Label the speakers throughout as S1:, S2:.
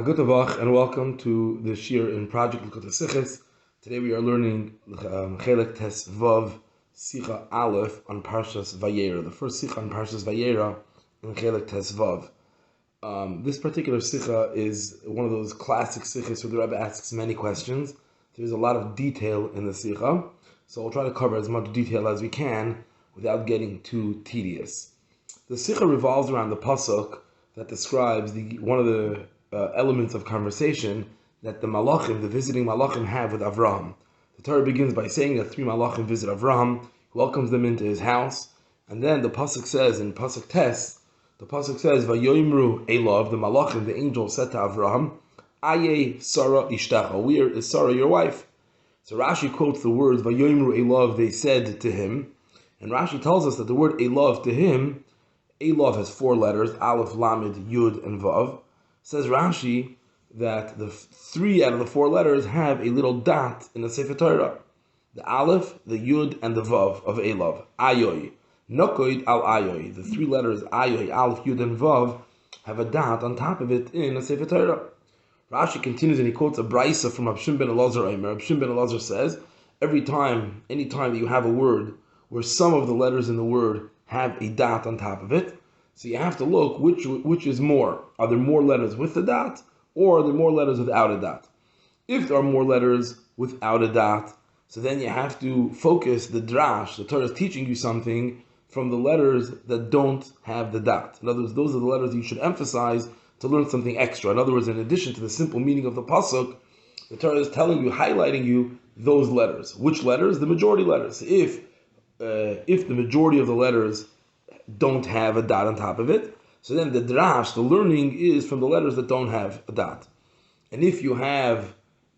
S1: Good Tavach, and welcome to the Shir in Project Likutei Sichos. Today we are learning Chelek Tes Vav Sicha Aleph on Parshas Vayera, the first Sicha on Parshas Vayera in Chelek Tes Vav. This particular Sicha is one of those classic Sichos where the Rabbi asks many questions. There's a lot of detail in the Sicha, so we'll try to cover as much detail as we can without getting too tedious. The Sicha revolves around the pasuk that describes one of the elements of conversation that the Malachim, the visiting Malachim, have with Avraham. The Torah begins by saying that 3 Malachim visit Avraham, welcomes them into his house, and then the pasuk says in pasuk Tes, Vayoimru Elov, the Malachim, the angel, said to Avraham, Aye Sarah Ishtacha, where is Sarah your wife? So Rashi quotes the words Vayoimru Elov, they said to him, and Rashi tells us that the word Elov to him, Elov has 4 letters, Aleph, Lamed, Yud, and Vav. Says Rashi that the 3 out of the 4 letters have a little dot in the Sefer Torah. The Aleph, the Yud, and the Vav of Elov. Ayoy. Nokoid al Ayoy. The 3 letters Ayoy, Aleph, Yud, and Vav have a dot on top of it in the Sefer Torah. Rashi continues and he quotes a brisa from Rabbi ben Elazar. Rabbi ben Elazar says, anytime that you have a word where some of the letters in the word have a dot on top of it, so you have to look which is more. Are there more letters with a dot, or are there more letters without a dot? If there are more letters without a dot, so then you have to focus the drash. The Torah is teaching you something from the letters that don't have the dot. In other words, those are the letters you should emphasize to learn something extra. In other words, in addition to the simple meaning of the pasuk, the Torah is telling you, highlighting you those letters. Which letters? The majority letters. If the majority of the letters don't have a dot on top of it, so then the drash, the learning, is from the letters that don't have a dot. And if you have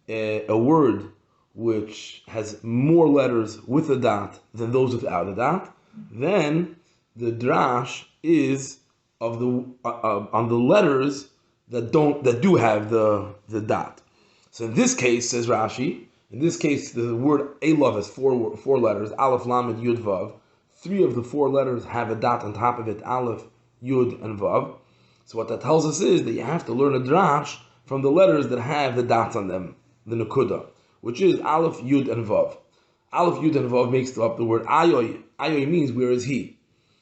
S1: a word which has more letters with a dot than those without a dot, then the drash is of the on the letters that do have the dot. So in this case, says Rashi, in this case the word Elov has four letters, Aleph, Lamed, Yud, Vav. 3 of the 4 letters have a dot on top of it, Aleph, Yud, and Vav. So what that tells us is that you have to learn a drash from the letters that have the dots on them, the Nekuda, which is Aleph, Yud, and Vav. Aleph, Yud, and Vav makes up the word Ayoy. Ayoy means, where is he?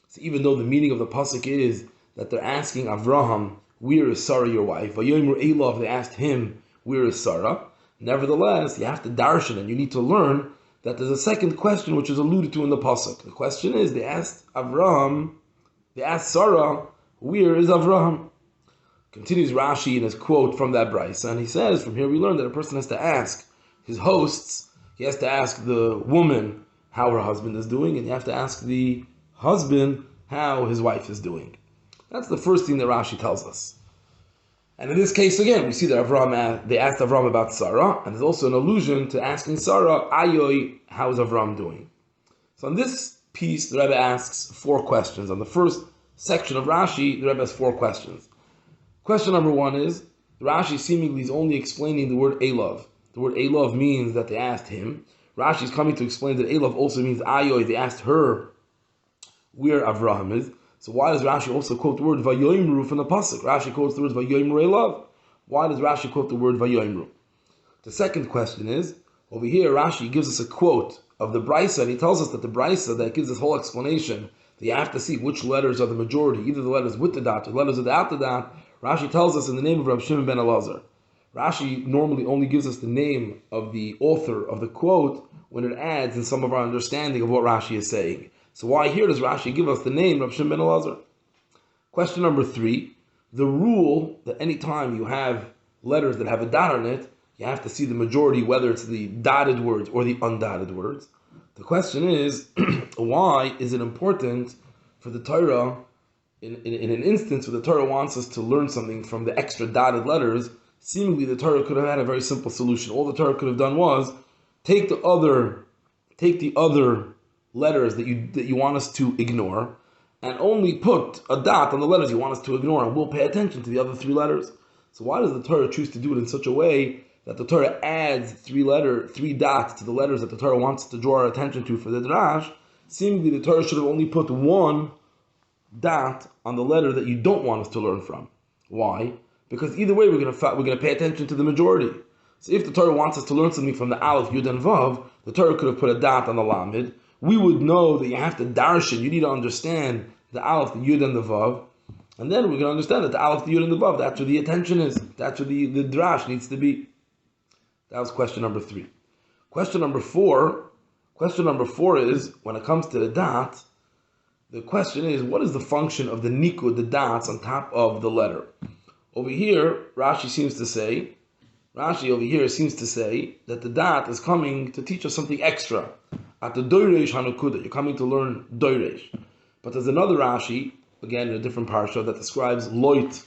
S1: So even though the meaning of the pasuk is that they're asking Avraham, where is Sarah your wife? Vayoimru Elov, they asked him, where is Sarah? Nevertheless, you have to darshan, and you need to learn that there's a second question which is alluded to in the pasuk. The question is, they asked Sarah, where is Avraham? Continues Rashi in his quote from that brisa, and he says, from here we learn that a person has to ask his hosts, he has to ask the woman how her husband is doing, and you have to ask the husband how his wife is doing. That's the first thing that Rashi tells us. And in this case, again, we see that they asked Avraham about Sarah, and there's also an allusion to asking Sarah, Ayoy, how is Avraham doing? So in this piece, the Rebbe asks 4 questions. On the first section of Rashi, the Rebbe has 4 questions. Question number 1 is, Rashi seemingly is only explaining the word Elov. The word Elov means that they asked him. Rashi is coming to explain that Elov also means Ayoy, they asked her where Avraham is. So why does Rashi also quote the word Vayoimru from the pasuk? Rashi quotes the words Vayoimru Elov. Why does Rashi quote the word Vayoimru? The second question is, over here Rashi gives us a quote of the brisa, and he tells us that the brisa that gives this whole explanation, that you have to see which letters are the majority, either the letters with the dot or the letters without the dot. Rashi tells us in the name of Rabbi ben Elazar. Rashi normally only gives us the name of the author of the quote when it adds in some of our understanding of what Rashi is saying. So why here does Rashi give us the name of ben Elazar? Question number 3, the rule that any time you have letters that have a dot on it, you have to see the majority, whether it's the dotted words or the undotted words. The question is, why is it important for the Torah, in an instance where the Torah wants us to learn something from the extra dotted letters? Seemingly the Torah could have had a very simple solution. All the Torah could have done was take the other letters that you want us to ignore, and only put a dot on the letters you want us to ignore, and we'll pay attention to the other 3 letters. So why does the Torah choose to do it in such a way that the Torah adds 3 dots to the letters that the Torah wants to draw our attention to for the drash? Seemingly the Torah should have only put 1 dot on the letter that you don't want us to learn from. Why? because either way we're going to pay attention to the majority. So if the Torah wants us to learn something from the Aleph, Yud, and Vav, the Torah could have put a dot on the Lamed. We would know that you have to darshan, you need to understand the Aleph, the Yud, and the Vav, and then we're going to understand that the Aleph, the Yud, and the Vav, that's where the attention is. That's where the drash needs to be. That was question number 3. Question number 4 is, when it comes to the dot, the question is, what is the function of the Niko, the dots on top of the letter? Over here, Rashi seems to say that the dot is coming to teach us something extra. At the Doiresh Hanukuda, you're coming to learn Doiresh. But there's another Rashi, again in a different parsha, that describes Lot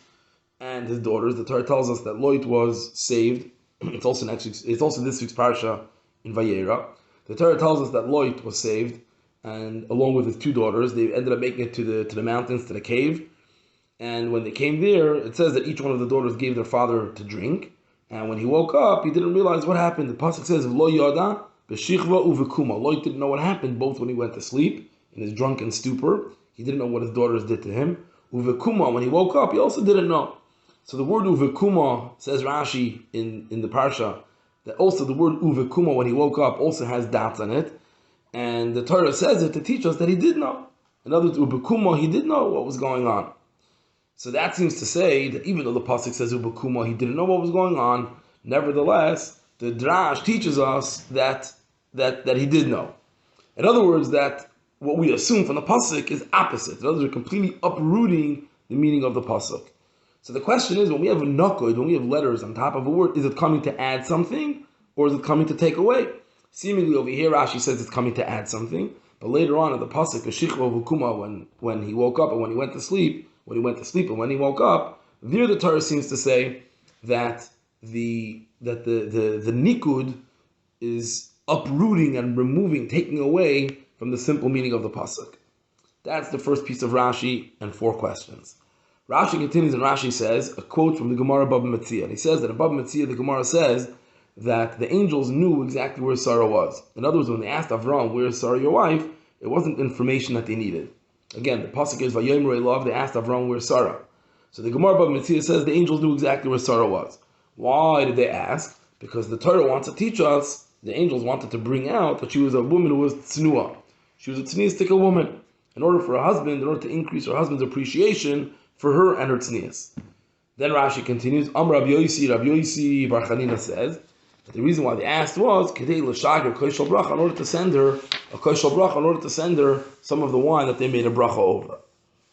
S1: and his daughters. The Torah tells us that Lot was saved. It's also this week's parsha in Vayera. The Torah tells us that Lot was saved, and along with his 2 daughters, they ended up making it to the mountains, to the cave. And when they came there, it says that each one of the daughters gave their father to drink. And when he woke up, he didn't realize what happened. The pasuk says, "Lo yada b'shichva uvekuma." Lot didn't know what happened, both when he went to sleep in his drunken stupor. He didn't know what his daughters did to him. Uvekuma, when he woke up, he also didn't know. So the word uvekuma, says Rashi in the parsha, that also the word uvekuma, when he woke up, also has dots on it. And the Torah says it to teach us that he did know. In other words, uvekuma, he did know what was going on. So that seems to say that even though the pasuk says uvekuma, he didn't know what was going on, nevertheless, the drash teaches us that he did know. In other words, that what we assume from the pasuk is opposite. In other words, we're completely uprooting the meaning of the pasuk. So the question is, when we have a Niko, when we have letters on top of a word, is it coming to add something, or is it coming to take away? Seemingly over here, Rashi says it's coming to add something, but later on in the pasuk, when he woke up and when he went to sleep, and when he woke up, there the Torah seems to say that the nikud is uprooting and removing, taking away from the simple meaning of the pasuk. That's the first piece of Rashi and 4 questions. Rashi continues, and Rashi says, a quote from the Gemara Baba Metzia. And he says that in Baba Metzia, the Gemara says that the angels knew exactly where Sarah was. In other words, when they asked Avram, "Where is Sarah, your wife?" it wasn't information that they needed. Again, the pasuk is Vayera, they asked Avram, "Where's Sarah?" So the Gemara Baba Metzia says the angels knew exactly where Sarah was. Why did they ask? Because the Torah wants to teach us, the angels wanted to bring out that she was a woman who was tznua. She was a tzniistic woman. In order to increase her husband's appreciation for her and her tznius. Then Rashi continues, Rabbi Yosi Bar Chanina says that the reason why they asked was Kedei l'shager koshel bracha, in order to send her some of the wine that they made a bracha over.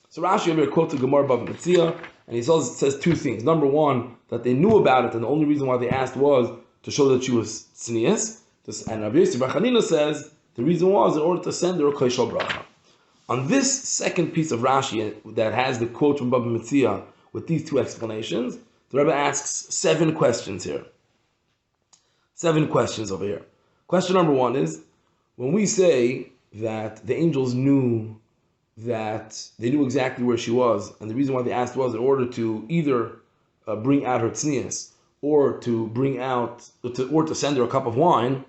S1: So Rashi over here quotes the Gemara Bava Metzia, and he says 2 things. Number 1, that they knew about it, and the only reason why they asked was to show that she was tznius. And Rabbi Yosi Bar Chanina says the reason was in order to send her a koshel bracha. On this second piece of Rashi that has the quote from Baba Metzia with these 2 explanations, the Rebbe asks 7 questions here. 7 questions over here. Question number 1 is, when we say that the angels knew that they knew exactly where she was, and the reason why they asked was in order to either bring out her tznius or to send her a cup of wine,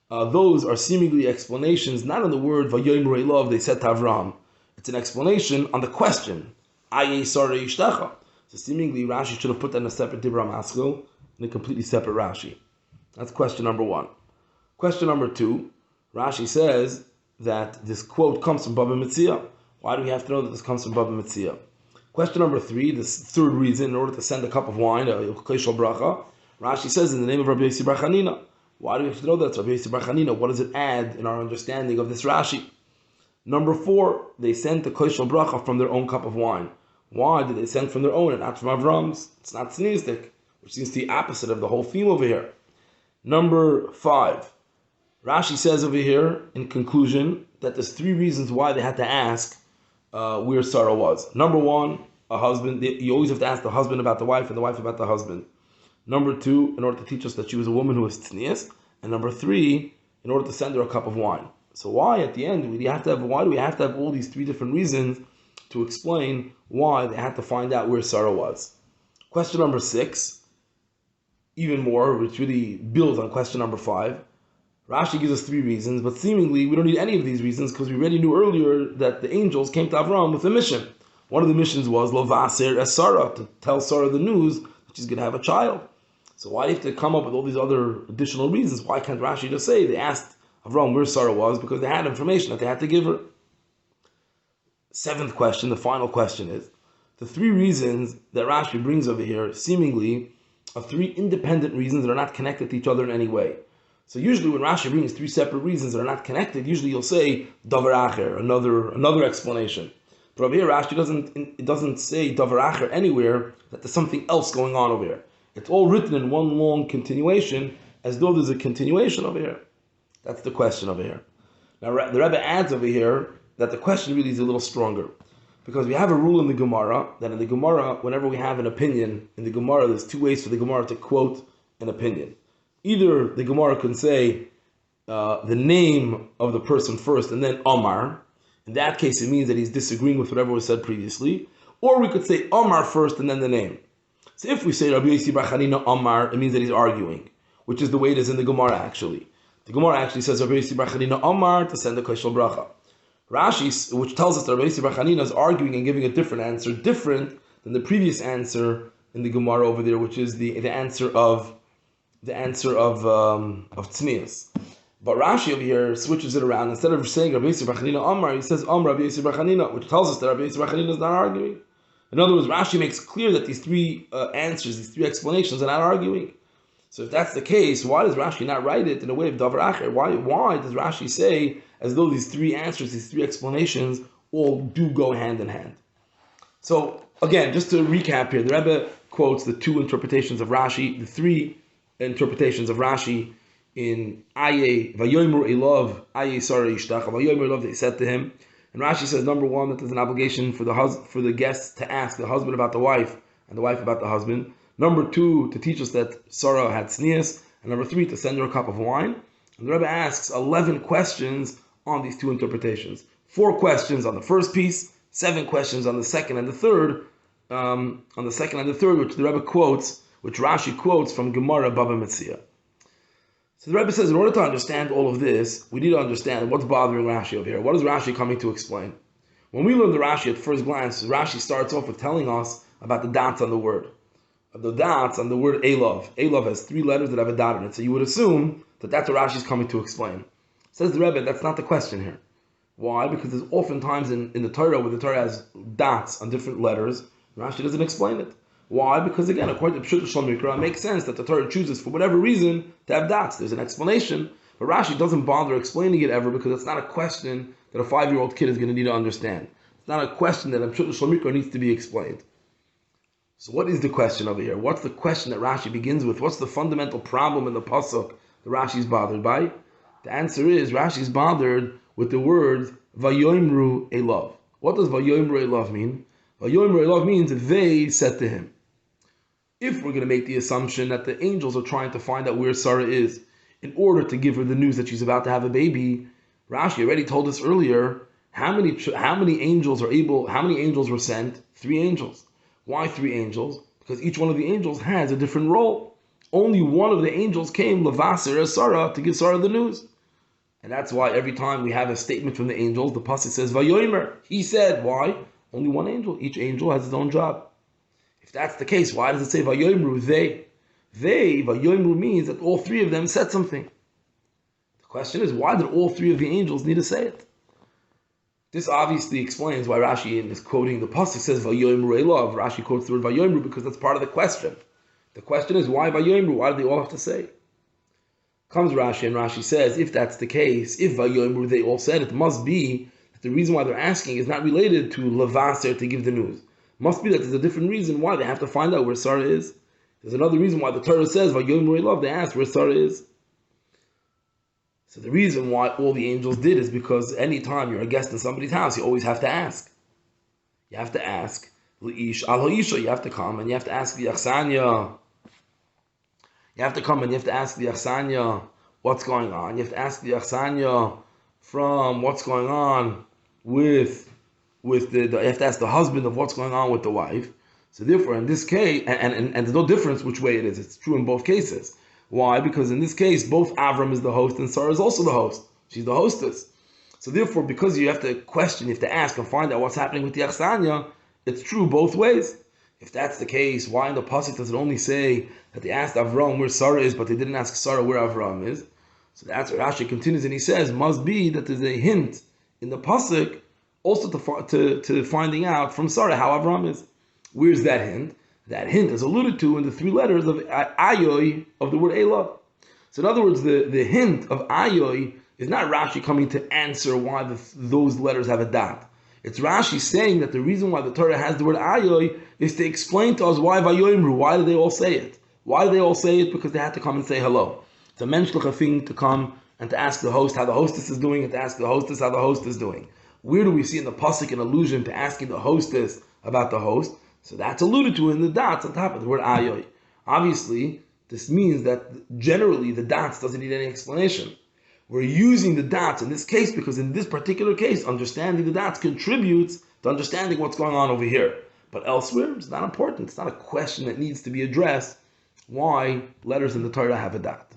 S1: those are seemingly explanations, not on the word Vayera love they said to Avram. It's an explanation on the question, Aye Sarah Yishtecha. So seemingly Rashi should have put that in a separate Dibra Maskil, in a completely separate Rashi. That's question number 1. Question number 2, Rashi says that this quote comes from Baba Metzia. Why do we have to know that this comes from Baba Metzia? Question number 3, this third reason, in order to send a cup of wine, a koshel bracha, Rashi says in the name of Rabbi Yosi Bar Chanina. Why do we have to know that it's Rabbi Yosi Bar Chanina? What does it add in our understanding of this Rashi? Number 4, they sent the koshel bracha from their own cup of wine. Why did they send from their own and not from Avram's? It's not tzniistic, which seems the opposite of the whole theme over here. Number 5, Rashi says over here in conclusion that there's 3 reasons why they had to ask where Sarah was. Number 1, a husband. You always have to ask the husband about the wife and the wife about the husband. Number 2, in order to teach us that she was a woman who was tznius. And number 3, in order to send her a cup of wine. So why at the end why do we have to have all these 3 different reasons to explain why they had to find out where Sarah was? Question number 6, even more, which really builds on question number 5. Rashi gives us 3 reasons, but seemingly we don't need any of these reasons because we already knew earlier that the angels came to Avram with a mission. One of the missions was Lovaser es Sarah, to tell Sarah the news she's going to have a child. So why do you have to come up with all these other additional reasons? Why can't Rashi just say they asked Avram where Sarah was because they had information that they had to give her? Seventh question, the final question is, the three reasons that Rashi brings over here seemingly are three independent reasons that are not connected to each other in any way. So usually when Rashi brings three separate reasons that are not connected, usually you'll say davar acher, another explanation. But over here Rashi doesn't say davar acher anywhere, that there's something else going on over here. It's all written in one long continuation, as though there's a continuation over here. That's the question over here. Now the Rebbe adds over here that the question really is a little stronger, because we have a rule in the Gemara, that in the Gemara, whenever we have an opinion, in the Gemara there's two ways for the Gemara to quote an opinion. Either the Gemara can say the name of the person first and then Omar. In that case it means that he's disagreeing with whatever was said previously. Or we could say Omar first and then the name. So if we say Rabbi Yossi bar Chanina Omar, it means that he's arguing, which is the way it is in the Gemara actually. The Gemara actually says Rabbi Yossi bar Chanina Omar to send a Kashal Bracha. Rashi, which tells us that Rabbi Yossi bar Chanina is arguing and giving a different answer, different than the previous answer in the Gemara over there, which is the answer of Tznius. But Rashi over here switches it around. Instead of saying Rabbi Yossi bar Chanina Omar, he says Rabbi Yossi bar Chanina, which tells us that Rabbi Yossi bar Chanina is not arguing. In other words, Rashi makes clear that these three answers, these three explanations are not arguing. So if that's the case, why does Rashi not write it in a way of davar acher? Why does Rashi say as though these three answers, these three explanations, all do go hand in hand? So again, just to recap here, the Rebbe quotes the two interpretations of Rashi, the three interpretations of Rashi in Aye Vayomer Elov Aye Sarah Ishtach Vayomer Elov. They said to him, and Rashi says number one, that there's an obligation for the guests to ask the husband about the wife and the wife about the husband. Number two, to teach us that Sarah had tznius, and number three, to send her a cup of wine. And the Rebbe asks 11 questions on these two interpretations. 4 questions on the first piece, 7 questions on the second and the third. Which the Rebbe quotes, which Rashi quotes from Gemara Baba Metzia. So the Rebbe says, in order to understand all of this, we need to understand what's bothering Rashi over here. What is Rashi coming to explain? When we learn the Rashi at first glance, Rashi starts off with telling us about the dots on the word. The dots on the word Elov. Elov has 3 letters that have a dot in it. So you would assume that that's what Rashi is coming to explain. Says the Rebbe, that's not the question here. Why? Because there's oftentimes in the Torah, where the Torah has dots on different letters, Rashi doesn't explain it. Why? Because again, according to Pshat Mikra, it makes sense that the Torah chooses for whatever reason to have dots. There's an explanation, but Rashi doesn't bother explaining it ever, because it's not a question that a 5-year-old kid is going to need to understand. It's not a question that Pshat Mikra needs to be explained. So what is the question over here? What's the question that Rashi begins with? What's the fundamental problem in the pasuk that Rashi is bothered by? The answer is Rashi is bothered with the word Vayoimru Elov. What does Vayoimru Elov mean? Vayoimru Elov means they said to him. If we're going to make the assumption that the angels are trying to find out where Sarah is in order to give her the news that she's about to have a baby, Rashi already told us earlier how many angels were sent? 3 angels. Why 3 angels? Because each one of the angels has a different role. Only one of the angels came, Lavaser Sarah, to give Sarah the news. And that's why every time we have a statement from the angels, the pasuk says, Vayomer. He said. Why? Only one angel. Each angel has his own job. If that's the case, why does it say Vayomer, they? They, Vayomer, means that all 3 of them said something. The question is, why did all 3 of the angels need to say it? This obviously explains why Rashi, in this quoting the pasuk, says Vayomer Elov. Rashi quotes the word Vayomer because that's part of the question. The question is, why Vayomer? Why do they all have to say? Comes Rashi, and Rashi says, if that's the case, if Vayomer they all said, it must be that the reason why they're asking is not related to Lavaser, to give the news. It must be that there's a different reason why they have to find out where Sarah is. There's another reason why the Torah says Vayomer Elov. They ask where Sarah is. So the reason why all the angels did is because anytime you're a guest in somebody's house, you always have to ask. You have to ask. Le'ish al ha'isha, you have to come and you have to ask the Achsanya. You have to come and you have to ask the Achsanya what's going on. You have to ask the Achsanya from what's going on with you have to ask the husband of what's going on with the wife. So therefore, in this case, and there's no difference which way it is. It's true in both cases. Why? Because in this case, both Avram is the host and Sarah is also the host. She's the hostess. So therefore, because you have to question, you have to ask and find out what's happening with the Achsanya, it's true both ways. If that's the case, why in the pasuk does it only say that they asked Avram where Sarah is, but they didn't ask Sarah where Avram is? So that's where Rashi continues, and he says, must be that there's a hint in the pasuk also to finding out from Sarah how Avram is. Where's that hint? That hint is alluded to in the three letters of Ayoy of the word Elav. So in other words, the hint of Ayoy is not Rashi coming to answer why those letters have a dot. It's Rashi saying that the reason why the Torah has the word Ayoy is to explain to us why Vayoimru, why do they all say it? Why do they all say it? Because they had to come and say hello. It's a menschliche thing to come and to ask the host how the hostess is doing and to ask the hostess how the host is doing. Where do we see in the pasuk an allusion to asking the hostess about the host? So that's alluded to in the dots on top of the word Ayoy. Obviously, this means that generally the dots doesn't need any explanation. We're using the dots in this case because in this particular case, understanding the dots contributes to understanding what's going on over here. But elsewhere, it's not important. It's not a question that needs to be addressed why letters in the Torah have a dot.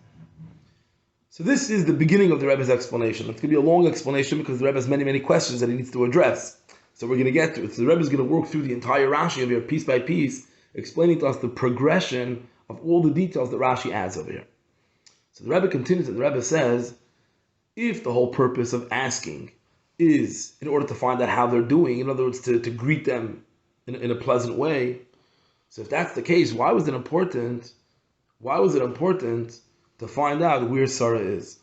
S1: So this is the beginning of the Rebbe's explanation. It's going to be a long explanation because the Rebbe has many, many questions that he needs to address. So we're going to get to it. So the Rebbe is going to work through the entire Rashi over here, piece by piece, explaining to us the progression of all the details that Rashi adds over here. So the Rebbe continues and the Rebbe says, if the whole purpose of asking is in order to find out how they're doing, in other words, to greet them in a pleasant way, so if that's the case, why was it important to find out where Sarah is?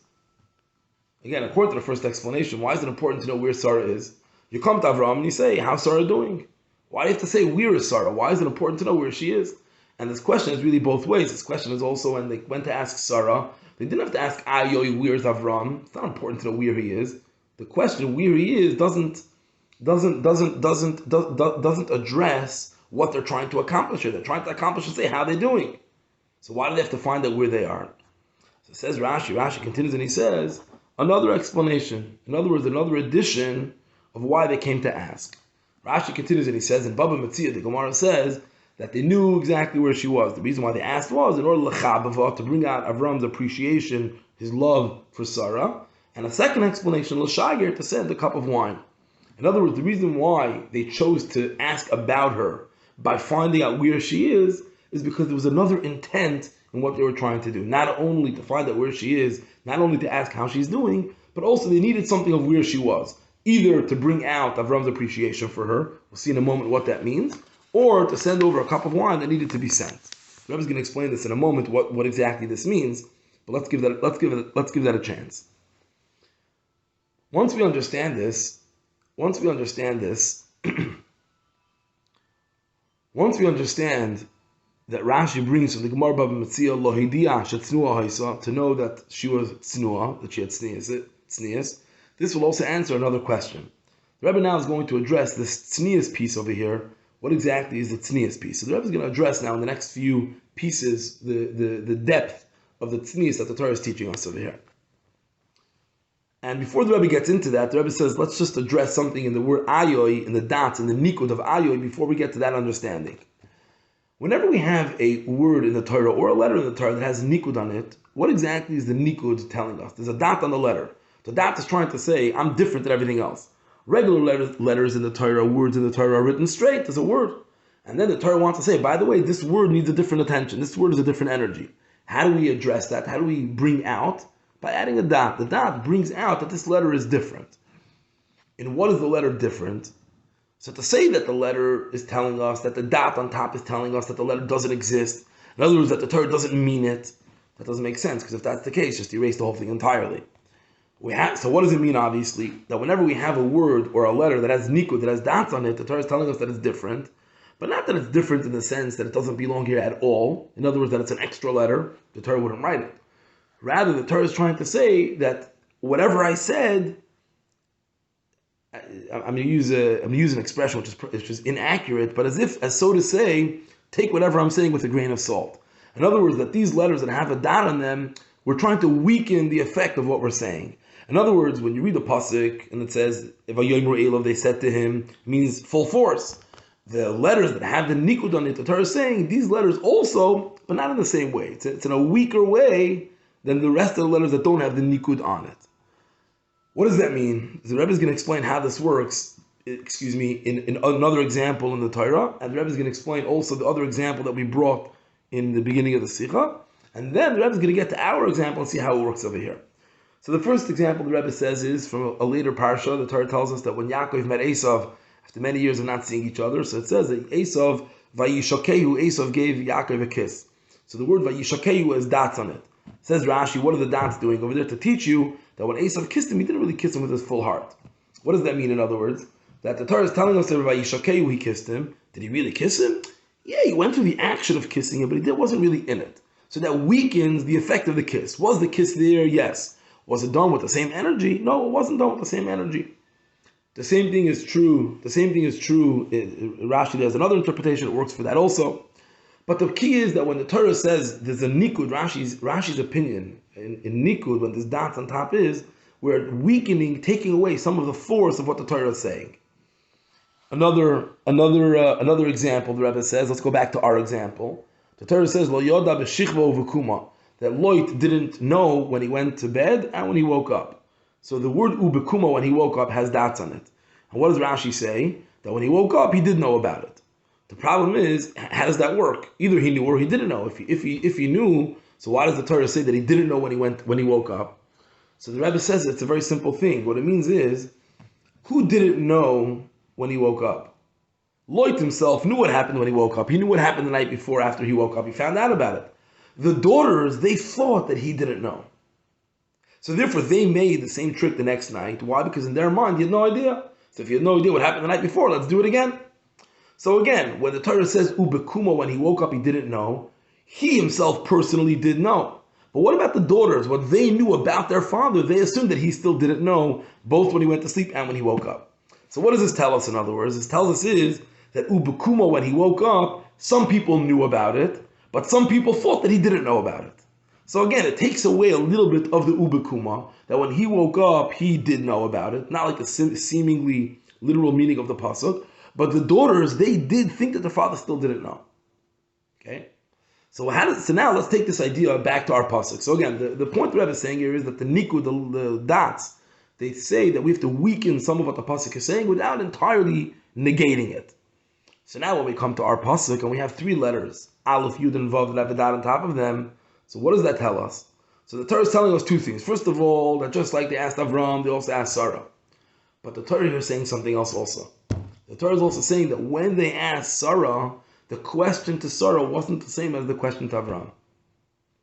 S1: Again, according to the first explanation, why is it important to know where Sarah is? You come to Avram and you say, how's Sarah doing? Why do you have to say, where is Sarah? Why is it important to know where she is? And this question is really both ways. This question is also when they went to ask Sarah, they didn't have to ask Ayoy, where's Avram? It's not important to know where he is. The question where he is doesn't address what they're trying to accomplish here. They're trying to accomplish and say how they're doing. So why do they have to find out where they are? So it says Rashi continues and he says, another explanation. In other words, another addition of why they came to ask. Rashi continues and he says, in Baba Metzia, the Gemara says, that they knew exactly where she was. The reason why they asked was in order to bring out Avram's appreciation, his love for Sarah, and a second explanation, l'shagir, to send a cup of wine. In other words, the reason why they chose to ask about her by finding out where she is because there was another intent in what they were trying to do. Not only to find out where she is, not only to ask how she's doing, but also they needed something of where she was. Either to bring out Avram's appreciation for her, we'll see in a moment what that means, or to send over a cup of wine that needed to be sent. The Rebbe is going to explain this in a moment what exactly this means, but let's give that a chance. Once we understand this, once we understand that Rashi brings from the Gemara Baba Metzia Lohidiyah Shetznuah Haisa, to know that she was tznuah, that she had tznius, this will also answer another question. The Rebbe now is going to address this tznius piece over here. What exactly is the tznius piece? So the Rebbe is going to address now in the next few pieces the depth of the tznius that the Torah is teaching us over here. And before the Rebbe gets into that, the Rebbe says, let's just address something in the word ayoy, in the dots, in the nikud of ayoy, before we get to that understanding. Whenever we have a word in the Torah or a letter in the Torah that has nikud on it, what exactly is the nikud telling us? There's a dot on the letter. The dot is trying to say, I'm different than everything else. Regular letters in the Torah, words in the Torah are written straight as a word. And then the Torah wants to say, by the way, this word needs a different attention. This word is a different energy. How do we address that? How do we bring out? By adding a dot. The dot brings out that this letter is different. In what is the letter different? So to say that the letter is telling us, that the dot on top is telling us that the letter doesn't exist, in other words, that the Torah doesn't mean it, that doesn't make sense, because if that's the case, just erase the whole thing entirely. So what does it mean, obviously? That whenever we have a word or a letter that has nikud, that has dots on it, the Torah is telling us that it's different, but not that it's different in the sense that it doesn't belong here at all. In other words, that it's an extra letter, the Torah wouldn't write it. Rather, the Torah is trying to say that whatever I said, I'm going to use an expression which is inaccurate, but as so to say, take whatever I'm saying with a grain of salt. In other words, that these letters that have a dot on them, we're trying to weaken the effect of what we're saying. In other words, when you read the pasuk and it says, "Vayera they said to him," means full force. The letters that have the nikud on it, the Torah is saying these letters also, but not in the same way. It's in a weaker way than the rest of the letters that don't have the nikud on it. What does that mean? The Rebbe is going to explain how this works in another example in the Torah, and the Rebbe is going to explain also the other example that we brought in the beginning of the Sicha, and then the Rebbe is going to get to our example and see how it works over here. So the first example the Rebbe says is from a later parsha. The Torah tells us that when Yaakov met Esav after many years of not seeing each other, so it says that Esav Vayishakehu, Esav gave Yaakov a kiss. So the word Vayishakehu has dots on it. Says Rashi, what are the dots doing over there? To teach you that when Esav kissed him, he didn't really kiss him with his full heart. What does that mean, in other words? That the Torah is telling us that Vayishakehu, he kissed him. Did he really kiss him? Yeah, he went through the action of kissing him, but he wasn't really in it. So that weakens the effect of the kiss. Was the kiss there? Yes. Was it done with the same energy? No, it wasn't done with the same energy. The same thing is true. Rashi, there's another interpretation that works for that also. But the key is that when the Torah says there's a Nikud, Rashi's opinion, in Nikud, when this dots on top is, we're weakening, taking away some of the force of what the Torah is saying. Another example the Rebbe says, let's go back to our example. The Torah says, Lo yoda b'shichva uvekuma, that Lot didn't know when he went to bed and when he woke up. So the word ubekuma, when he woke up, has dots on it. And what does Rashi say? That when he woke up, he did know about it. The problem is, how does that work? Either he knew or he didn't know. If he knew, so why does the Torah say that he didn't know when he woke up? So the Rebbe says it's a very simple thing. What it means is, who didn't know when he woke up? Lot himself knew what happened when he woke up. He knew what happened the night before after he woke up. He found out about it. The daughters, they thought that he didn't know. So therefore, they made the same trick the next night. Why? Because in their mind, you had no idea. So if you had no idea what happened the night before, let's do it again. So again, when the Torah says, Ubekuma, when he woke up, he didn't know, he himself personally did know. But what about the daughters? What they knew about their father, they assumed that he still didn't know, both when he went to sleep and when he woke up. So what does this tell us, in other words? This tells us is that Ubekuma, when he woke up, some people knew about it, but some people thought that he didn't know about it. So again, it takes away a little bit of the Ubekuma, that when he woke up, he did know about it. Not like a seemingly literal meaning of the pasuk, but the daughters, they did think that their father still didn't know. Okay? So now let's take this idea back to our pasuk. So again, the point the Rebbe is saying here is that the Niko, the dots, they say that we have to weaken some of what the pasuk is saying without entirely negating it. So now when we come to our pasuk and we have three letters, Aleph, Yud, and Vav, that have a dot on top of them, so what does that tell us? So the Torah is telling us two things. First of all, that just like they asked Avram, they also asked Sarah. But the Torah here is saying something else also. The Torah is also saying that when they asked Sarah, the question to Sarah wasn't the same as the question to Avram.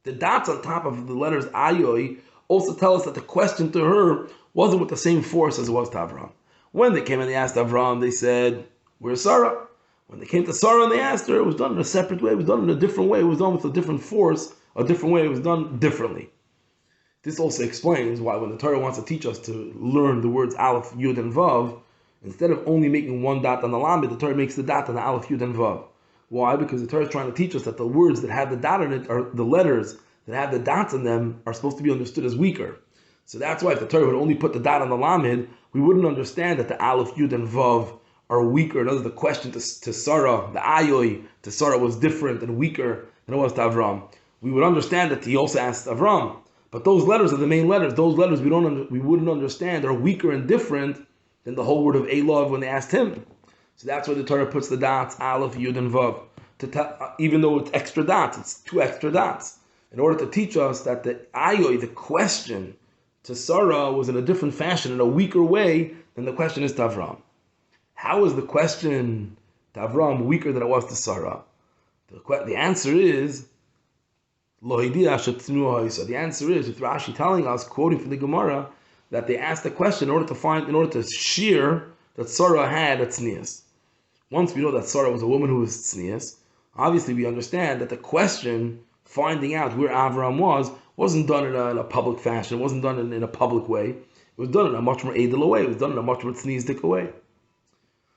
S1: The dots on top of the letters Ayoy also tell us that the question to her wasn't with the same force as it was to Avram. When they came and they asked Avram, they said, "Where's Sarah?" When they came to Sarah and they asked her, it was done in a separate way, it was done in a different way, it was done with a different force, a different way, it was done differently. This also explains why when the Torah wants to teach us to learn the words Aleph, Yud, and Vav, instead of only making one dot on the Lamed, the Torah makes the dot on the Aleph, Yud, and Vav. Why? Because the Torah is trying to teach us that the words that have the dot on it, or the letters that have the dots on them, are supposed to be understood as weaker. So that's why if the Torah would only put the dot on the Lamed, we wouldn't understand that the Aleph, Yud, and Vav are weaker. In other words, the question to Sarah, the Ayoy, to Sarah was different and weaker than it was to Avram. We would understand that he also asked Avram. But those letters are the main letters. Those letters we wouldn't understand are weaker and different than the whole word of Elov when they asked him. So that's why the Torah puts the dots, Aleph, Yud, and Vav. Even though it's extra dots, it's two extra dots. In order to teach us that the Ayoy, the question to Sarah, was in a different fashion, in a weaker way than the question is to Avram. How is the question to Avram weaker than it was to Sarah? The answer is, Lo hidia shetznu ha'isa. The answer is, with Rashi telling us, quoting from the Gemara, that they asked the question in order to shear that Sarah had a tznius. Once we know that Sarah was a woman who was tznius, obviously we understand that the question, finding out where Avram was, wasn't done in a public fashion, it wasn't done in a public way. It was done in a much more edel way, it was done in a much more tzniisdik way.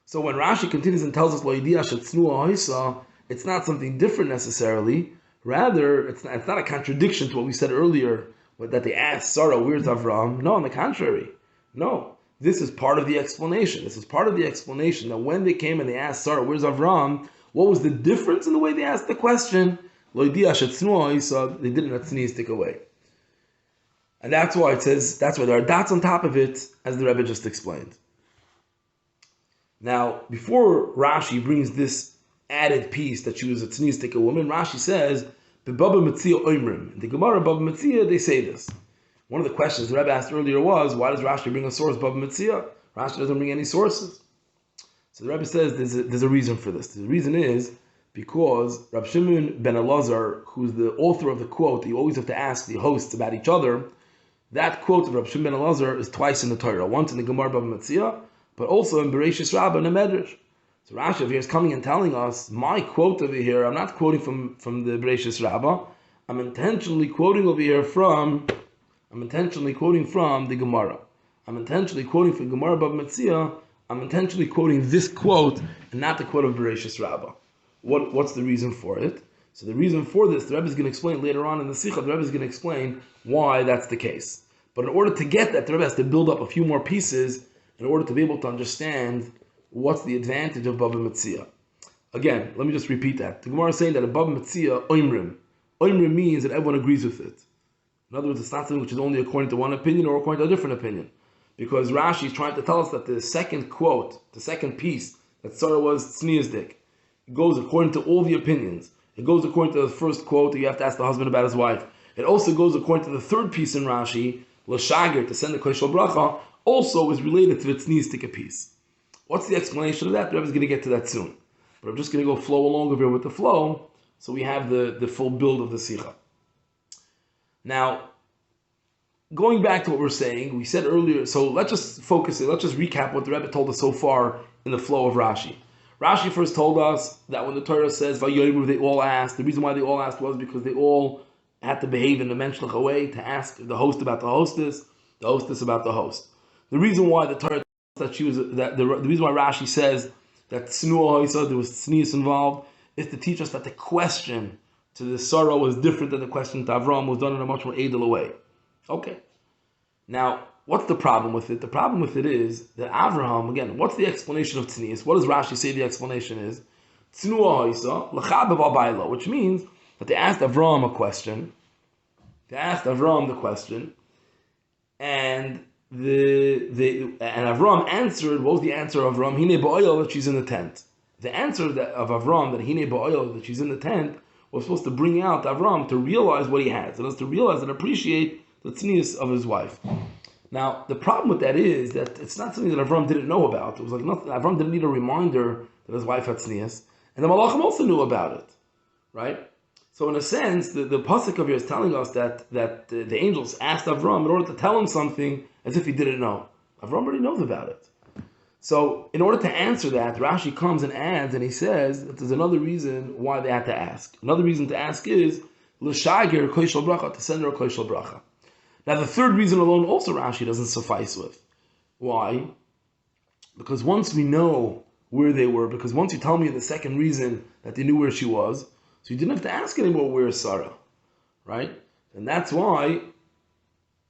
S1: So when Rashi continues and tells us, Lo hidia shetznu ha'isa, it's not something different necessarily. Rather, it's not a contradiction to what we said earlier, that they asked Sarah, where's Avram? No, on the contrary. No, this is part of the explanation. This is part of the explanation that when they came and they asked Sarah, where's Avram? What was the difference in the way they asked the question? Lo hidia shetznu ha'isa, they did it in a tzniistik way. And that's why there are dots on top of it, as the Rebbe just explained. Now, before Rashi brings this added piece that she was a tzniistic woman, Rashi says, the Baba Metzia Oimrim. In the Gemara, Baba Metzia, they say this. One of the questions the Rebbe asked earlier was, why does Rashi bring a source, Baba Metzia? Rashi doesn't bring any sources. So the Rebbe says there's a reason for this. The reason is because Rab Shimon ben Elazar, who's the author of the quote that you always have to ask the hosts about each other, that quote of Rab Shimon ben Elazar is twice in the Torah, once in the Gemara Baba Metzia, but also in Bereshis Rabbah in the Medrash. So Rashi over here is coming and telling us, my quote over here, I'm not quoting from the Bereshis Rabbah, I'm intentionally quoting over here from the Gemara. I'm intentionally quoting from Gemara Baba Metzia, I'm intentionally quoting this quote and not the quote of Bereshis Rabbah. What's the reason for it? So the reason for this, the Rebbe is going to explain later on in the Sicha, the Rebbe is going to explain why that's the case. But in order to get that, the Rebbe has to build up a few more pieces in order to be able to understand what's the advantage of Baba Metzia. Again, let me just repeat that. The Gemara is saying that a Baba Metzia, Oimrim. Oimrim means that everyone agrees with it. In other words, it's not something which is only according to one opinion or according to a different opinion. Because Rashi is trying to tell us that the second quote, the second piece, that Sarah was tzniisdik, it goes according to all the opinions. It goes according to the first quote that you have to ask the husband about his wife. It also goes according to the third piece in Rashi, l'shagir, to send the koshel bracha, also is related to the tzniisdik piece. What's the explanation of that? The Rebbe is going to get to that soon. But I'm just going to go flow along over here with the flow, so we have the full build of the Sicha. Now, going back to what we're saying, we said earlier, so let's just recap what the Rebbe told us so far in the flow of Rashi. Rashi first told us that when the Torah says Vayera, they all asked. The reason why they all asked was because they all had to behave in a menschlich way to ask the host about the hostess about the host. The reason why the Torah that she was the reason why Rashi says that there was tznius involved is to teach us that the question to the Sarah was different than the question to Avram, was done in a much more edel way. Okay. Now, what's the problem with it? The problem with it is that Avraham, again, what's the explanation of tznius? What does Rashi say the explanation is? Which means that they asked Avram a question. They asked Avram the question, and Avram answered. What was the answer of Avram? Hine ba'oil, that she's in the tent. The answer of Avram, that hine ba'oil, that she's in the tent, was supposed to bring out Avram to realize what he has, and was to realize and appreciate the tznius of his wife. Now, the problem with that is that it's not something that Avram didn't know about. It was like nothing. Avram didn't need a reminder that his wife had tznius, and the Malachim also knew about it, right? So in a sense, the pasuk of here is telling us that the angels asked Avram in order to tell him something as if he didn't know. Avram already knows about it. So in order to answer that, Rashi comes and adds, and he says that there's another reason why they had to ask. Another reason to ask is l'shagir koshel bracha, to send her a koshel bracha. Now the third reason alone also Rashi doesn't suffice with. Why? Because once we know where they were, because once you tell me the second reason that they knew where she was, so you didn't have to ask anymore, where is Sarah, right? And that's why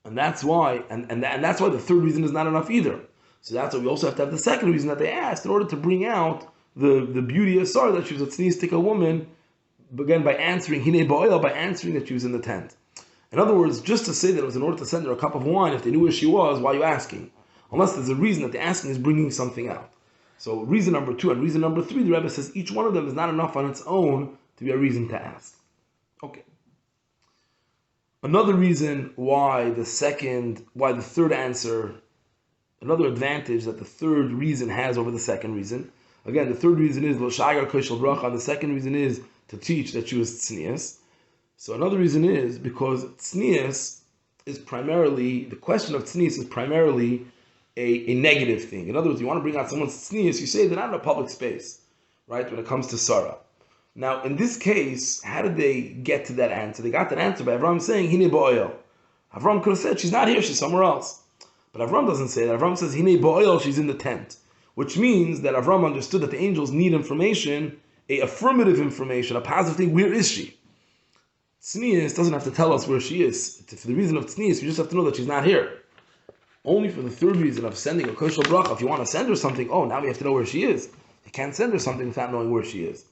S1: the third reason is not enough either. So that's why we also have to have the second reason that they asked in order to bring out the beauty of Sarah, that she was a tzniistic woman, again by answering hine ba'oil, by answering that she was in the tent. In other words, just to say that it was in order to send her a cup of wine, if they knew where she was, why are you asking? Unless there's a reason that the asking is bringing something out. So reason number 2 and reason number 3, the Rebbe says each one of them is not enough on its own to be a reason to ask. Okay. Another reason why the third answer, another advantage that the third reason has over the second reason. Again, the third reason is l'shagir koshel bracha, and the second reason is to teach that she was tznius. So another reason is because tznius is primarily, the question of tznius is primarily a negative thing. In other words, you want to bring out someone's tznius, you say they're not in a public space, right, when it comes to Sarah. Now, in this case, how did they get to that answer? They got that answer by Avram saying, hine ba'oil. Avram could have said, she's not here, she's somewhere else. But Avram doesn't say that. Avram says, hine ba'oil, she's in the tent. Which means that Avram understood that the angels need information, a affirmative information, a positive thing. Where is she? Tznius doesn't have to tell us where she is. For the reason of tznius, you just have to know that she's not here. Only for the third reason of sending a koshel bracha, if you want to send her something, now we have to know where she is. You can't send her something without knowing where she is.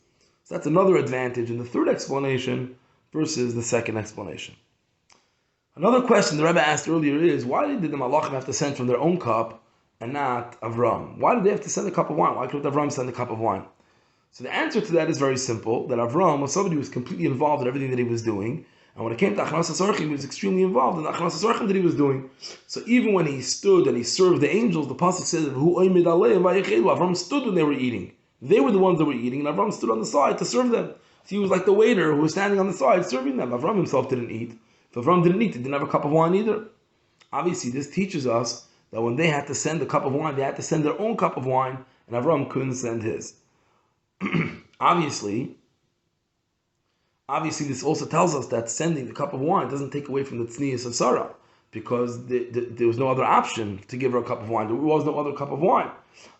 S1: So that's another advantage in the third explanation versus the second explanation. Another question the Rebbe asked earlier is, why did the Malachim have to send from their own cup and not Avram? Why did they have to send a cup of wine? Why couldn't Avram send a cup of wine? So the answer to that is very simple, that Avram was somebody who was completely involved in everything that he was doing, and when it came to Achnas HaSorchim, he was extremely involved in the Achnas HaSorchim that he was doing. So even when he stood and he served the angels, the pasuk says, Avram stood when they were eating. They were the ones that were eating, and Avram stood on the side to serve them. So he was like the waiter who was standing on the side serving them. Avram himself didn't eat. If Avram didn't eat, he didn't have a cup of wine either. Obviously, this teaches us that when they had to send a cup of wine, they had to send their own cup of wine, and Avram couldn't send his. Obviously, this also tells us that sending the cup of wine doesn't take away from the tznius of Sarah, because there was no other option to give her a cup of wine. There was no other cup of wine.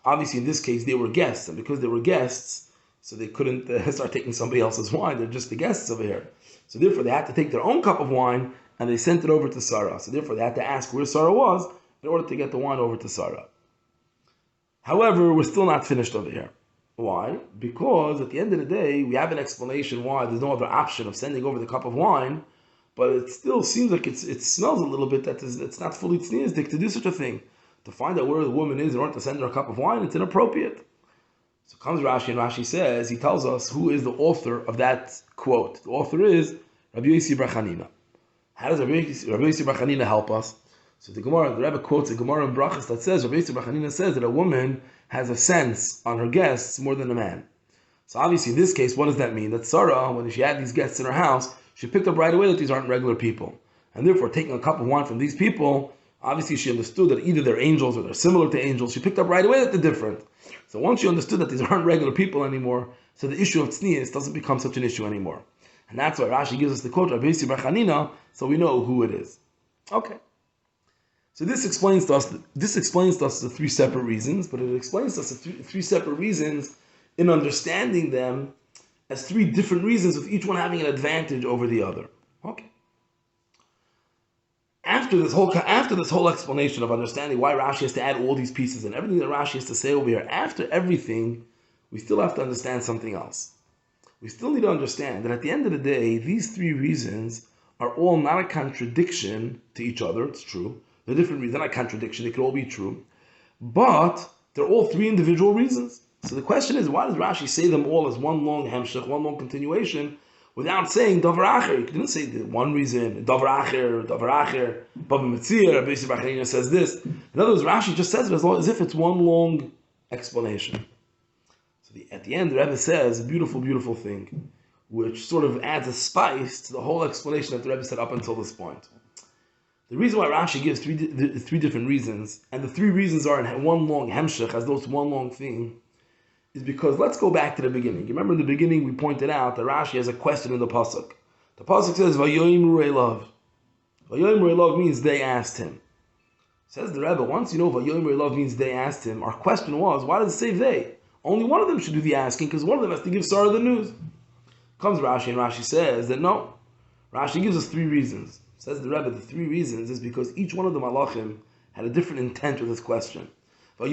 S1: Obviously, in this case, they were guests, and because they were guests, so they couldn't start taking somebody else's wine. They're just the guests over here. So therefore, they had to take their own cup of wine, and they sent it over to Sarah. So therefore, they had to ask where Sarah was in order to get the wine over to Sarah. However, we're still not finished over here. Why? Because at the end of the day, we have an explanation why there's no other option of sending over the cup of wine, but it still seems like it smells a little bit that it's not fully tzniusdik to do such a thing. To find out where the woman is in order to send her a cup of wine, it's inappropriate. So comes Rashi, and Rashi says, he tells us who is the author of that quote. The author is Rabbi Yossi bar Chanina. How does Rabbi Yossi bar Chanina help us? So the Rebbe quotes a Gemara in Brachas that says, Rabbi Yossi bar Chanina says that a woman has a sense on her guests more than a man. So obviously in this case, what does that mean? That Sarah, when she had these guests in her house, she picked up right away that these aren't regular people. And therefore, taking a cup of wine from these people, obviously she understood that either they're angels or they're similar to angels. She picked up right away that they're different. So once she understood that these aren't regular people anymore, so the issue of tznius doesn't become such an issue anymore. And that's why Rashi gives us the quote, Rabbi Yossi bar Chanina, so we know who it is. Okay. So this explains to us the three separate reasons, but it explains to us the three separate reasons in understanding them as three different reasons, with each one having an advantage over the other. Okay. After this whole explanation of understanding why Rashi has to add all these pieces and everything that Rashi has to say over here, after everything, we still have to understand something else. We still need to understand that at the end of the day, these three reasons are all not a contradiction to each other. It's true. They're different reasons, they're not a contradiction, they could all be true. But they're all three individual reasons. So the question is, why does Rashi say them all as one long hemshech, one long continuation, without saying davar acher? He didn't say the one reason, davar acher, Baba Metzir, Rabbi Yossi bar Chanina says this. In other words, Rashi just says it as if it's one long explanation. So at the end, the Rebbe says a beautiful, beautiful thing, which sort of adds a spice to the whole explanation that the Rebbe said up until this point. The reason why Rashi gives three different reasons, and the three reasons are in one long hemshech, as though it's one long thing, is because let's go back to the beginning. You remember in the beginning we pointed out that Rashi has a question in the pasuk. The pasuk says, Vayoimru elav. Vayoimru elav means they asked him. Says the Rebbe, once you know Vayoimru elav means they asked him, our question was, why does it say they? Only one of them should do the asking, because one of them has to give Sarah the news. Comes Rashi, and Rashi says that no. Rashi gives us three reasons. Says the Rebbe, the three reasons is because each one of the malachim had a different intent with this question. The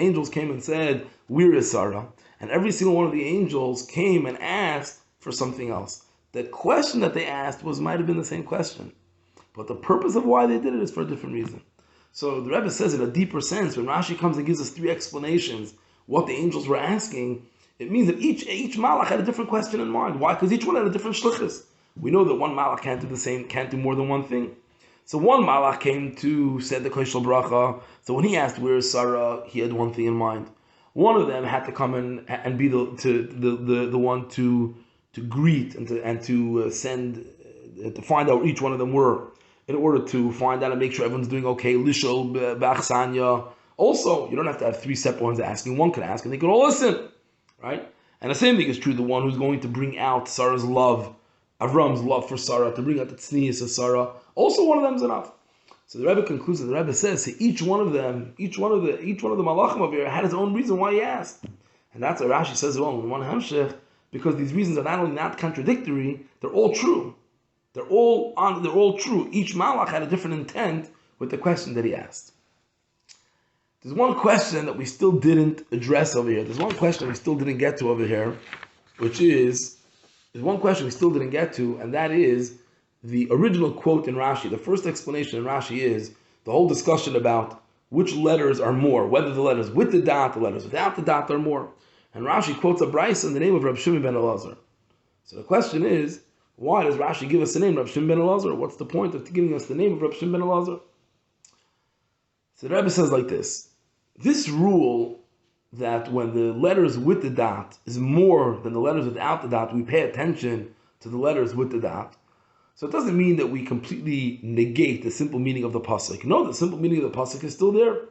S1: angels came and said, where is Sarah? And every single one of the angels came and asked for something else. The question that they asked might have been the same question. But the purpose of why they did it is for a different reason. So the Rebbe says in a deeper sense, when Rashi comes and gives us three explanations, what the angels were asking, it means that each malach had a different question in mind. Why? Because each one had a different shlichus. We know that one malach can't do more than one thing. So one malach came to said the koshel bracha. So when he asked where is Sarah, he had one thing in mind. One of them had to come in and be the one to greet and to send to find out where each one of them were, in order to find out and make sure everyone's doing okay. Lishol b'achsanya. Also, you don't have to have three separate ones asking. One could ask and they could all listen, right? And the same thing is true. The one who's going to bring out Sarah's love, Avram's love for Sarah, to bring out the tznius of Sarah, also one of them is enough. So the Rebbe concludes, and the Rebbe says, so each one of the malachim over here had his own reason why he asked, and that's what Rashi says. Well, in one hemshech, because these reasons are not only not contradictory, they're all true. They're all true. Each malach had a different intent with the question that he asked. There's one question that we still didn't address over here. There's one question we still didn't get to over here, there's one question we still didn't get to, and that is the original quote in Rashi. The first explanation in Rashi is, the whole discussion about which letters are more, whether the letters with the dot, the letters without the dot are more. And Rashi quotes a brayso in the name of Rabbi Shimon ben Elazar. So the question is, why does Rashi give us the name Rabbi Shimon ben Elazar? What's the point of giving us the name of Rabbi Shimon ben Elazar? So the Rebbe says like this: this rule that when the letters with the dot is more than the letters without the dot, we pay attention to the letters with the dot. So it doesn't mean that we completely negate the simple meaning of the pasuk. No, the simple meaning of the pasuk is still there.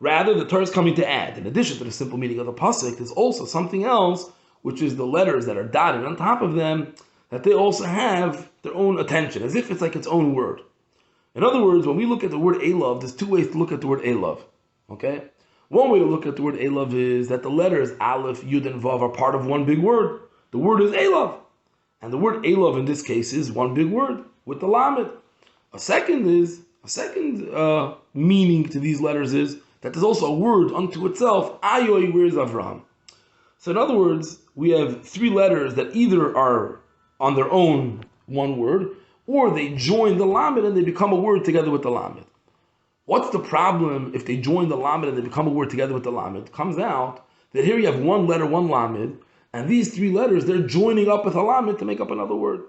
S1: Rather, the Torah is coming to add, in addition to the simple meaning of the pasuk, there's also something else, which is the letters that are dotted on top of them, that they also have their own attention, as if it's like its own word. In other words, when we look at the word Elav, there's two ways to look at the word Elav. Okay? One way to look at the word Elav is that the letters Aleph, Yud, and Vav are part of one big word. The word is Elav. And the word Elav in this case is one big word with the Lamed. A second meaning to these letters is that there's also a word unto itself, Ayoy, where is Avraham. So in other words, we have three letters that either are on their own one word, or they join the Lamed and they become a word together with the Lamed. What's the problem if they join the Lamed and they become a word together with the Lamed? It comes out that here you have one letter, one Lamed, and these three letters, they're joining up with a Lamed to make up another word.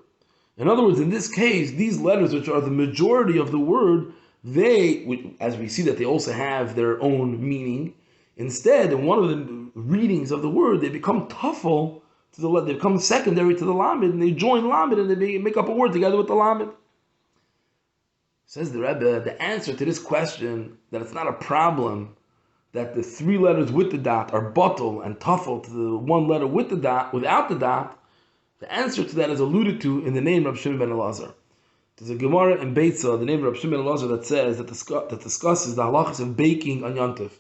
S1: In other words, in this case, these letters, which are the majority of the word, they, as we see that they also have their own meaning, instead, in one of the readings of the word, they become tuffle to the, they become secondary to the Lamed, and they join Lamed and they make up a word together with the Lamed. Says the Rebbe, the answer to this question, that it's not a problem that the three letters with the dot are batel and tuffle to the one letter with the dot, without the dot, the answer to that is alluded to in the name of Rabbi Shimon ben Elazar. There's a Gemara in Beitza, the name of Rabbi Shimon ben Elazar, that says, that discusses the halachas of baking on Yontif.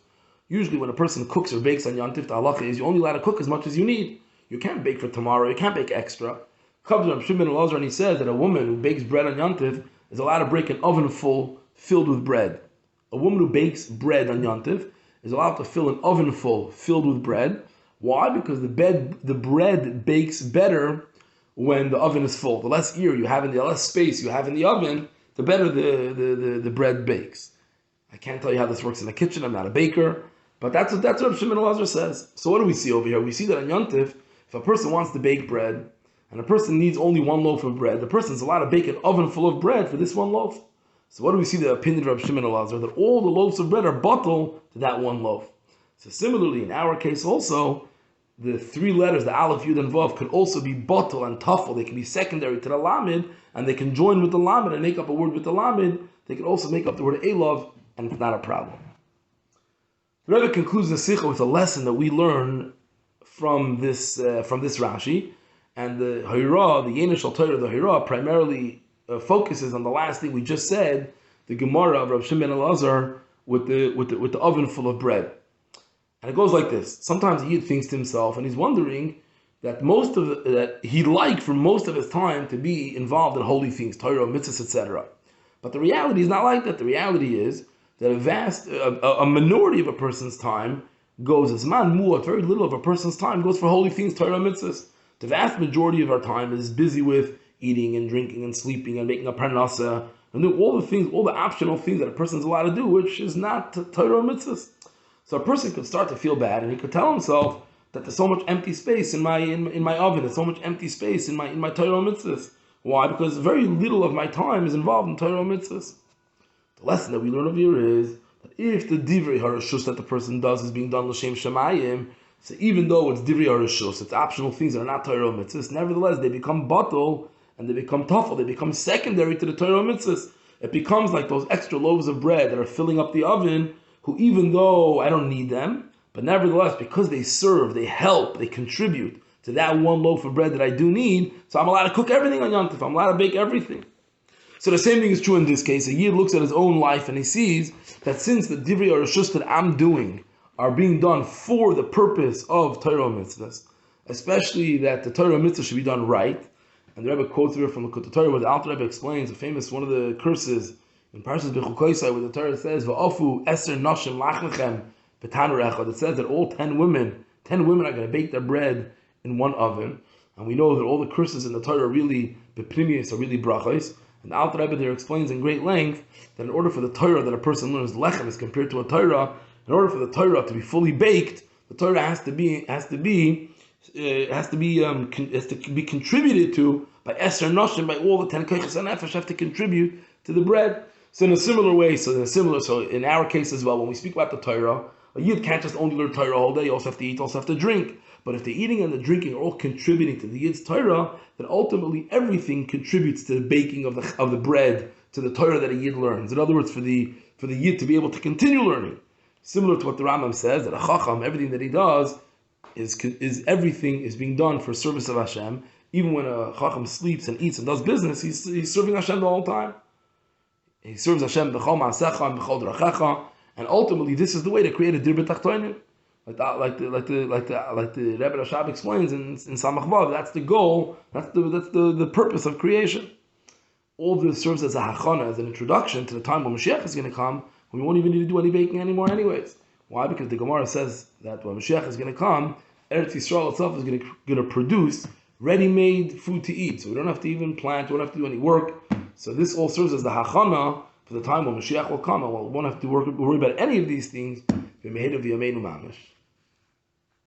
S1: Usually when a person cooks or bakes on Yontif, the halacha is you're only allowed to cook as much as you need. You can't bake for tomorrow, you can't bake extra. Comes Rabbi Shimon ben Elazar and he says that a woman who bakes bread on Yontif is allowed to break an oven full filled with bread. A woman who bakes bread on Yontif is allowed to fill an oven full filled with bread. Why? Because the bread bakes better when the oven is full. The less air you have in the less space you have in the oven, the better the bread bakes. I can't tell you how this works in the kitchen. I'm not a baker, but that's what Rabbi Shimon ben Elazar says. So what do we see over here? We see that on Yontif, if a person wants to bake bread and a person needs only one loaf of bread, the person's allowed to bake an oven full of bread for this one loaf. So what do we see the opinion of Rabbi Shimon ben Elazar? That all the loaves of bread are batel to that one loaf. So similarly, in our case also, the three letters, the Aleph, Yud, and Vav, could also be batel and tuffle. They can be secondary to the Lamed, and they can join with the Lamed and make up a word with the Lamed. They can also make up the word Elav, and it's not a problem. The Rebbe concludes the Sicha with a lesson that we learn from this Rashi, and the Vayera, the Yenish al Torah, the Vayera, primarily focuses on the last thing we just said, the Gemara of Rabbi Shimon ben Elazar with the oven full of bread. And it goes like this. Sometimes he thinks to himself, and he's wondering that that he'd like for most of his time to be involved in holy things, Torah, mitzvahs, etc. But the reality is not like that. The reality is that a minority of a person's time goes, as man mu'at, very little of a person's time goes for holy things, Torah, mitzvahs. The vast majority of our time is busy with eating and drinking and sleeping and making a parnasa and doing all the things, all the optional things that a person's allowed to do, which is not Torah mitzvahs. So a person could start to feel bad, and he could tell himself that there's so much empty space in my oven, there's so much empty space in my Torah mitzvahs. Why? Because very little of my time is involved in Torah mitzvahs. The lesson that we learn over here is that if the divrei harashus that the person does is being done l'shem shamayim, so even though it's divrei harashus, it's optional things that are not Torah mitzvahs, nevertheless they become batel and they become tuffle, they become secondary to the Torah mitzvahs. It becomes like those extra loaves of bread that are filling up the oven, who even though I don't need them, but nevertheless, because they serve, they help, they contribute to that one loaf of bread that I do need, so I'm allowed to cook everything on Yontif, I'm allowed to bake everything. So the same thing is true in this case. A Yid looks at his own life and he sees that since the divrei harashus that I'm doing are being done for the purpose of Torah mitzvahs, especially that the Torah mitzvah should be done right, and the Rebbe quotes here from the Torah where the Alter Rebbe explains a famous one of the curses in Parshas Bechukoisai where the Torah says Va'afu eser nashim lachnechem b'tanur echad. It says that all 10 women are going to bake their bread in one oven, and we know that all the curses in the Torah are really bepnimius, are really brachos. And the Alter Rebbe there explains in great length that in order for the Torah that a person learns lechem is compared to a Torah, in order for the Torah to be fully baked, the Torah has to be contributed to by Eser Noshim, by all the 10 Kochos HaNefesh have to contribute to the bread. So in a similar way, so in our case as well, when we speak about the Torah, a Yid can't just only learn Torah all day, you also have to eat, also have to drink. But if the eating and the drinking are all contributing to the Yid's Torah, then ultimately everything contributes to the baking of the bread, to the Torah that a Yid learns. In other words, for the Yid to be able to continue learning. Similar to what the Rambam says, that a Chacham, everything that he does, everything is being done for service of Hashem. Even when a Chacham sleeps and eats and does business, he's serving Hashem the whole time. He serves Hashem b'chol ma'asecha and b'chol drachecha, and ultimately this is the way to create a dir b'tachtonim. Like the Rebbe Rashab explains in Samach Vav, that's the goal, that's the purpose of creation. All this serves as a hachana, as an introduction to the time when Mashiach is going to come, when we won't even need to do any baking anymore anyways. Why? Because the Gemara says that when Mashiach is going to come, Eretz Yisroel itself is going to produce ready-made food to eat. So we don't have to even plant, we don't have to do any work. So this all serves as the hachana for the time when Mashiach will come, and we won't have to worry about any of these things.